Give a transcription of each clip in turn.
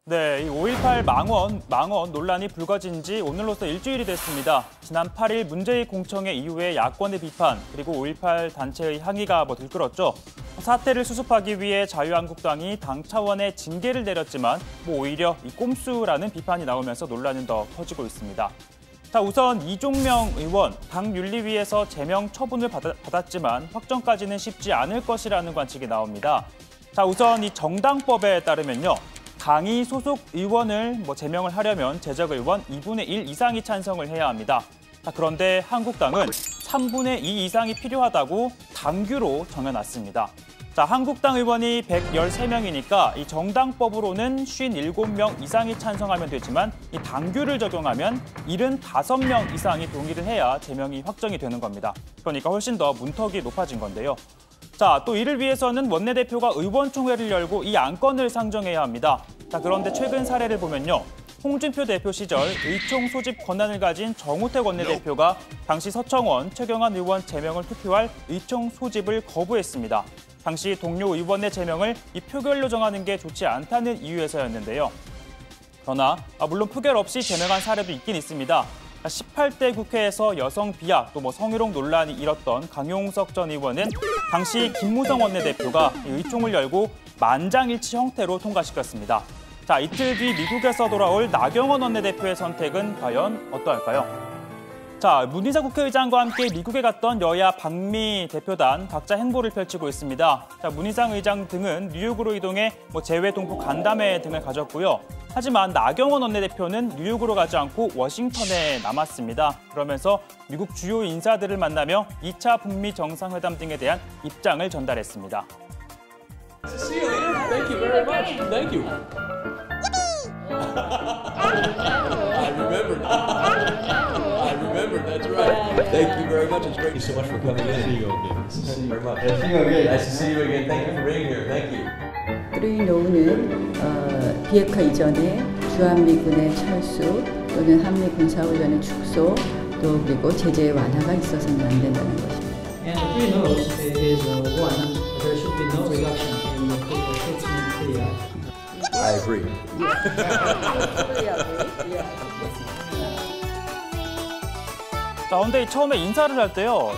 네, 이 5.18 망언 논란이 불거진 지 오늘로써 일주일이 됐습니다. 지난 8일 문재인 공청회 이후에 야권의 비판, 그리고 5.18 단체의 항의가 들끓었죠. 사태를 수습하기 위해 자유한국당이 당 차원의 징계를 내렸지만 오히려 이 꼼수라는 비판이 나오면서 논란은 더 커지고 있습니다. 자, 우선 이종명 의원, 당 윤리위에서 제명 처분을 받았지만 확정까지는 쉽지 않을 것이라는 관측이 나옵니다. 자, 우선 이 정당법에 따르면요. 당이 소속 의원을 제명을 하려면 재적 의원 2분의 1 이상이 찬성을 해야 합니다. 자, 그런데 한국당은 3분의 2 이상이 필요하다고 당규로 정해놨습니다. 자, 한국당 의원이 113명이니까 이 정당법으로는 57명 이상이 찬성하면 되지만 이 당규를 적용하면 75명 이상이 동의를 해야 제명이 확정이 되는 겁니다. 그러니까 훨씬 더 문턱이 높아진 건데요. 자, 또 이를 위해서는 원내대표가 의원총회를 열고 이 안건을 상정해야 합니다. 자, 그런데 최근 사례를 보면요. 홍준표 대표 시절 의총 소집 권한을 가진 정우택 원내대표가 당시 서청원, 최경환 의원 제명을 투표할 의총 소집을 거부했습니다. 당시 동료 의원의 제명을 이 표결로 정하는 게 좋지 않다는 이유에서였는데요. 그러나 물론 표결 없이 제명한 사례도 있긴 있습니다. 18대 국회에서 여성 비하 또 성희롱 논란이 일었던 강용석 전 의원은 당시 김무성 원내대표가 의총을 열고 만장일치 형태로 통과시켰습니다. 자, 이틀 뒤 미국에서 돌아올 나경원 원내대표의 선택은 과연 어떠할까요? 자, 문희상 국회의장과 함께 미국에 갔던 여야 방미 대표단 각자 행보를 펼치고 있습니다. 자, 문희상 의장 등은 뉴욕으로 이동해 재외 동포 간담회 등을 가졌고요. 하지만 나경원 원내대표는 뉴욕으로 가지 않고 워싱턴에 남았습니다. 그러면서 미국 주요 인사들을 만나며 2차 북미 정상회담 등에 대한 입장을 전달했습니다. See you later. Thank you very much. Thank you. I remember now. I remember. That's right. Thank you very much. It's great. Thank you so much for coming in. See you again. Thank you very much. See you again. Nice to see you again. Thank you for being here. Thank you. 그의 노후는 비핵화 이전에 주한미군의 철수 또는 한미 군사훈련의 축소 또 그리고 제재 완화가 있어서는 안 된다는 것입니다. And the three no's is one, there should be no reduction in the hits in Korea. I agree. 자, 근데 처음에 인사를 할 때요.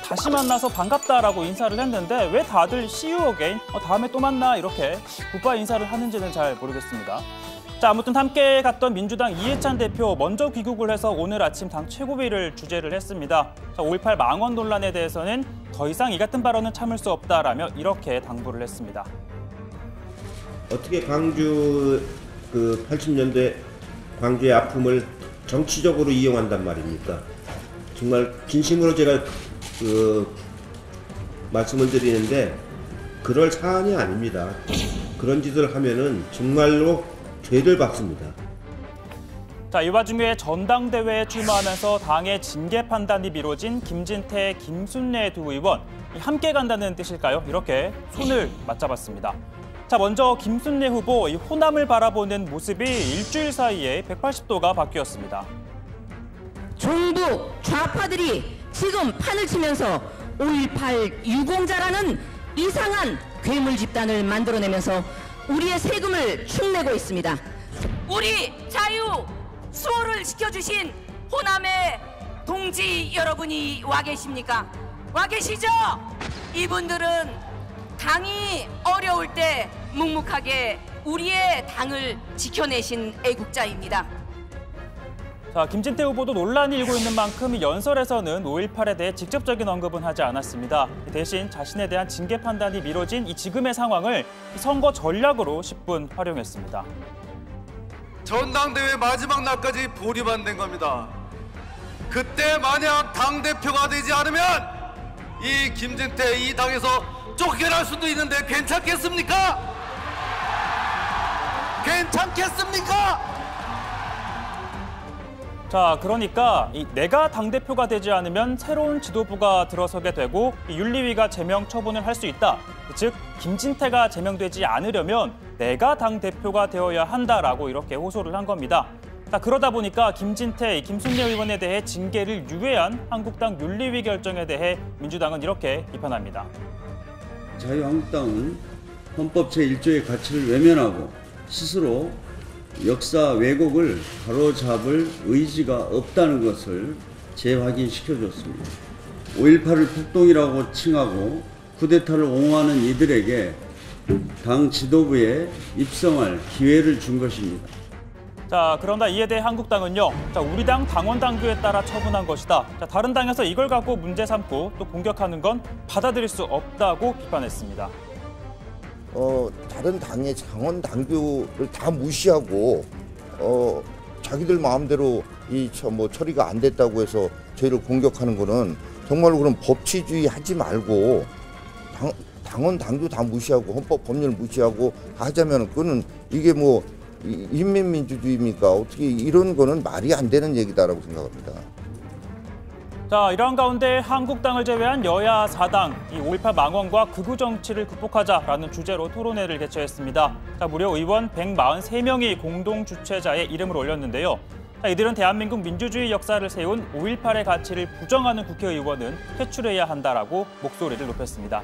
다시 만나서 반갑다라고 인사를 했는데 왜 다들 see you again? 다음에 또 만나 이렇게 굿바이 인사를 하는지는 잘 모르겠습니다. 자, 아무튼 함께 갔던 민주당 이해찬 대표 먼저 귀국을 해서 오늘 아침 당 최고위를 주재를 했습니다. 자, 5.18 망언 논란에 대해서는 더 이상 이 같은 발언은 참을 수 없다라며 이렇게 당부를 했습니다. 어떻게 광주 80년대 광주의 아픔을 정치적으로 이용한단 말입니까? 정말 진심으로 제가 말씀을 드리는데 그럴 사안이 아닙니다. 그런 짓을 하면은 정말로 죄를 받습니다. 자, 이 와중에 전당대회에 출마하면서 당의 징계 판단이 미뤄진 김진태, 김순례 두 의원 함께 간다는 뜻일까요? 이렇게 손을 맞잡았습니다. 자, 먼저 김순례 후보 이 호남을 바라보는 모습이 일주일 사이에 180도가 바뀌었습니다. 정부 좌파들이 지금 판을 치면서 5.18 유공자라는 이상한 괴물 집단을 만들어내면서 우리의 세금을 축내고 있습니다. 우리 자유 수호를 지켜주신 호남의 동지 여러분이 와 계십니까? 와 계시죠? 이분들은 당이 어려울 때 묵묵하게 우리의 당을 지켜내신 애국자입니다. 자, 김진태 후보도 논란이 일고 있는 만큼 연설에서는 5.18에 대해 직접적인 언급은 하지 않았습니다. 대신 자신에 대한 징계 판단이 미뤄진 이 지금의 상황을 선거 전략으로 10분 활용했습니다. 전당대회 마지막 날까지 보류만 겁니다. 그때 만약 당대표가 되지 않으면 이 김진태 이 당에서 쫓겨날 수도 있는데 괜찮겠습니까? 괜찮겠습니까? 자, 그러니까 내가 당대표가 되지 않으면 새로운 지도부가 들어서게 되고 윤리위가 제명 처분을 할 수 있다. 즉, 김진태가 제명되지 않으려면 내가 당대표가 되어야 한다라고 이렇게 호소를 한 겁니다. 자, 그러다 보니까 김진태, 김순례 의원에 대해 징계를 유예한 한국당 윤리위 결정에 대해 민주당은 이렇게 비판합니다. 자유한국당은 헌법 제1조의 가치를 외면하고 스스로 역사 왜곡을 바로잡을 의지가 없다는 것을 재확인시켜줬습니다. 5.18을 폭동이라고 칭하고 쿠데타를 옹호하는 이들에게 당 지도부에 입성할 기회를 준 것입니다. 자, 그런데 이에 대해 한국당은요. 자, 우리 당 당원 당규에 따라 처분한 것이다. 자, 다른 당에서 이걸 갖고 문제 삼고 또 공격하는 건 받아들일 수 없다고 비판했습니다. 다른 당의 당원 당규를 다 무시하고 자기들 마음대로 처리가 안 됐다고 해서 저희를 공격하는 거는 정말로 그럼 법치주의 하지 말고 당원 당규 다 무시하고 헌법 법률 무시하고 하자면 그거는 이게 뭐 인민민주주의입니까? 어떻게 이런 거는 말이 안 되는 얘기다라고 생각합니다. 자, 이러한 가운데 한국당을 제외한 여야 4당, 이 5.18 망언과 극우 정치를 극복하자라는 주제로 토론회를 개최했습니다. 자, 무려 의원 143명이 공동 주최자의 이름을 올렸는데요. 자, 이들은 대한민국 민주주의 역사를 세운 5.18의 가치를 부정하는 국회의원은 퇴출해야 한다라고 목소리를 높였습니다.